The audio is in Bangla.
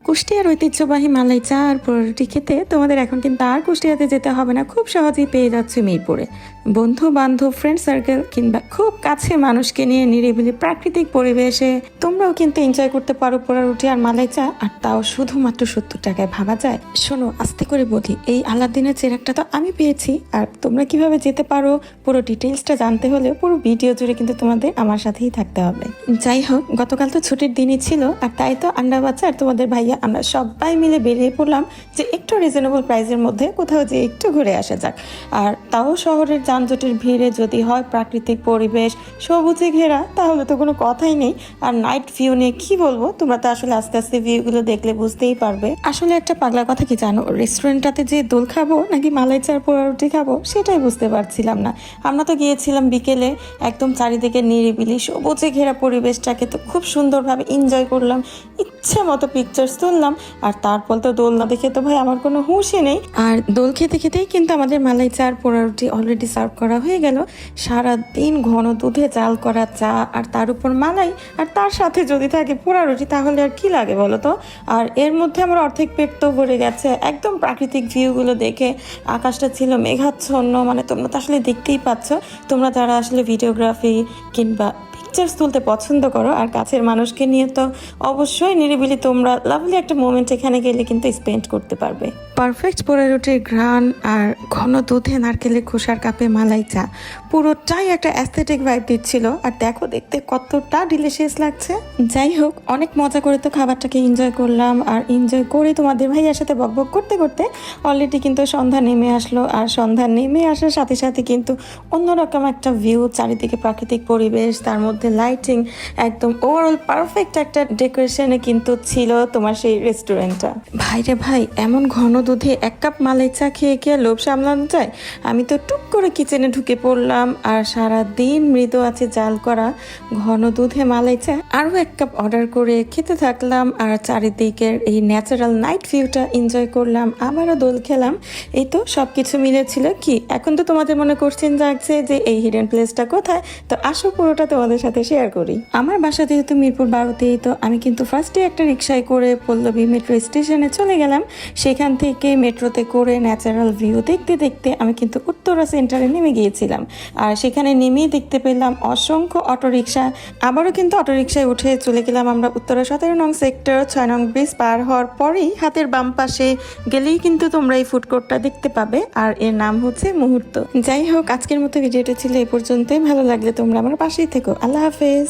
কুষ্টিয়ার ঐতিহ্যবাহী মালাই চা আর পোড়ারুটি খেতে তোমাদের এখন কিন্তু আর কুষ্টিয়াতে যেতে হবে না, খুব সহজেই পেয়ে যাচ্ছে মিরপুরে। বন্ধু বান্ধব, ফ্রেন্ড সার্কেল কিংবা খুব কাছে মানুষকে নিয়ে নিরিবিলি প্রাকৃতিক পরিবেশে তোমরাও কিন্তু এনজয় করতে পারো পোড়ারুটি আর মালাই চা, আর তাও শুধুমাত্র 70 টাকায়। ভাবা যায়? শোনো, আস্তে করে বলি, এই আলাদিনের চেরাকটা তো আমি পেয়েছি, আর তোমরা কিভাবে যেতে পারো পুরো ডিটেলসটা জানতে হলে পুরো ভিডিও জুড়ে কিন্তু তোমাদের আমার সাথেই থাকতে হবে। যাই হোক, গতকাল তো ছুটির দিনই ছিল, আর তাই তো আন্ডা বাচ্চা আর তোমাদের ভাইয়া আমরা সবাই মিলে বেরিয়ে পড়লাম যে একটু রিজনেবল প্রাইসের মধ্যে কোথাও যে একটু ঘুরে আসা যাক। আর তাও শহরের যানজটের ভিড়ে যদি হয় প্রাকৃতিক পরিবেশ সবুজে ঘেরা, তাহলে তো কোনো কথাই নেই। আর নাইট ভিউ নিয়ে কি বলবো, তোমরা তো আসলে আস্তে আস্তে ভিউগুলো দেখলে বুঝতেই পারবে। আসলে একটা পাগলা কথা কি জানো, রেস্টুরেন্টটাতে যে দোল খাবো নাকি মালাই চার পোড়ারুটি খাবো সেটাই বুঝতে পারছিলাম না। আমরা তো গিয়েছিলাম বিকেলে, একদম চারিদিকে নিরিবিলি সবুজে ঘেরা পরিবেশটাকে তো খুব সুন্দরভাবে এনজয় করলাম, ইচ্ছে মতো পিকচার্স তুললাম। আর তারপর তো দোল না দেখে তো ভাই আমার কোনো হুঁশই নেই। আর দোল খেতে খেতেই কিন্তু আমাদের মালাই চা আর পোড়ারুটি অলরেডি সার্ভ করা হয়ে গেল। সারাদিন ঘন দুধে জাল করা চা, আর তার উপর মালাই, আর তার সাথে যদি থাকে পোড়ারুটি, তাহলে আর কি লাগে বলো তো। আর এর মধ্যে আমার অর্ধেক পেট তো ভরে গেছে একদম প্রাকৃতিক ভিউগুলো দেখে। আকাশটা ছিল মেঘাচ্ছন্ন, মানে তোমরা তো আসলে দেখতেই পাচ্ছ। তোমরা যারা আসলে ভিডিওগ্রাফি কিংবা পিকচার্স তুলতে পছন্দ করো আর কাছের মানুষকে নিয়ে, তো অবশ্যই নিরিবিলি তোমরা লাভলি একটা মোমেন্ট এখানে গেলে কিন্তু স্পেন্ড করতে পারবে। পারফেক্ট পোড়ারুটির ঘ্রাণ আর ঘন দুধে নারকেলের খোসার কাপে মালাই চা, পুরোটাই একটা অ্যাস্থেটিক ভাইব দিচ্ছিল। আর দেখো দেখতে কতটা ডিলিশিয়াস লাগছে। যাই হোক, অনেক মজা করে তো খাবারটাকে এনজয় করলাম, আর এনজয় করে তোমাদের ভাইয়ার সাথে বকবক করতে করতে অলরেডি কিন্তু সন্ধ্যা নেমে আসলো। আর সন্ধ্যা নেমে আসার সাথে সাথে কিন্তু অন্যরকম একটা ভিউ, চারিদিকে প্রাকৃতিক পরিবেশ, তার মধ্যে লাইটিং, একদম ওভারঅল পারফেক্ট একটা ডেকোরেশনে কিন্তু ছিল তোমার সেই রেস্টুরেন্টটা। ভাইরে ভাই, এমন ঘন দুধে 1 কাপ মালাই চা খেয়ে কি আর লোভ সামলানো যায়? আমি তো টুক করে কিচেনে ঢুকে পড়লাম, আর সারা দিন মৃদু আছে জাল করা ঘন দুধে মালাই চা আরও 1 কাপ অর্ডার করে খেতে থাকলাম। আর চারিদিকের এই ন্যাচারাল নাইট ভিউটা এনজয় করলাম, আবারও দোল খেলাম। এই তো সবকিছু মিলেছিল। কি এখন তো তোমাদের মনে কোশ্চেন জাগছে যে এই হিডেন প্লেসটা কোথায়? তো আসো পুরোটা তোমাদের সাথে শেয়ার করি। আমার বাসা যেহেতু মিরপুর 12তেই, তো আমি কিন্তু ফার্স্টে একটা রিক্সায় করে পল্লবী মেট্রো স্টেশনে চলে গেলাম। সেখান থেকে মেট্রোতে করে ন্যাচারাল ভিউ দেখতে দেখতে আমি কিন্তু উত্তরা সেন্টারে নেমে গিয়েছিলাম। আর সেখানে নেমেই দেখতে পেলাম অসংখ্য অটোরিকশা। আবারও কিন্তু অটোরিকশায় উঠে চলে গেলাম আমরা উত্তরা 17 নং সেক্টর 6 নং ব্রিজ পার হওয়ার পরেই হাতের বাম পাশে গেলেই কিন্তু তোমরা এই ফুড কোর্টটা দেখতে পাবে, আর এর নাম হচ্ছে মুহূর্ত। যাই হোক, আজকের মতো ভিডিওটা ছিল এ পর্যন্তই। ভালো লাগলে তোমরা আমার পাশেই থেকো। আল্লাহ হাফেজ।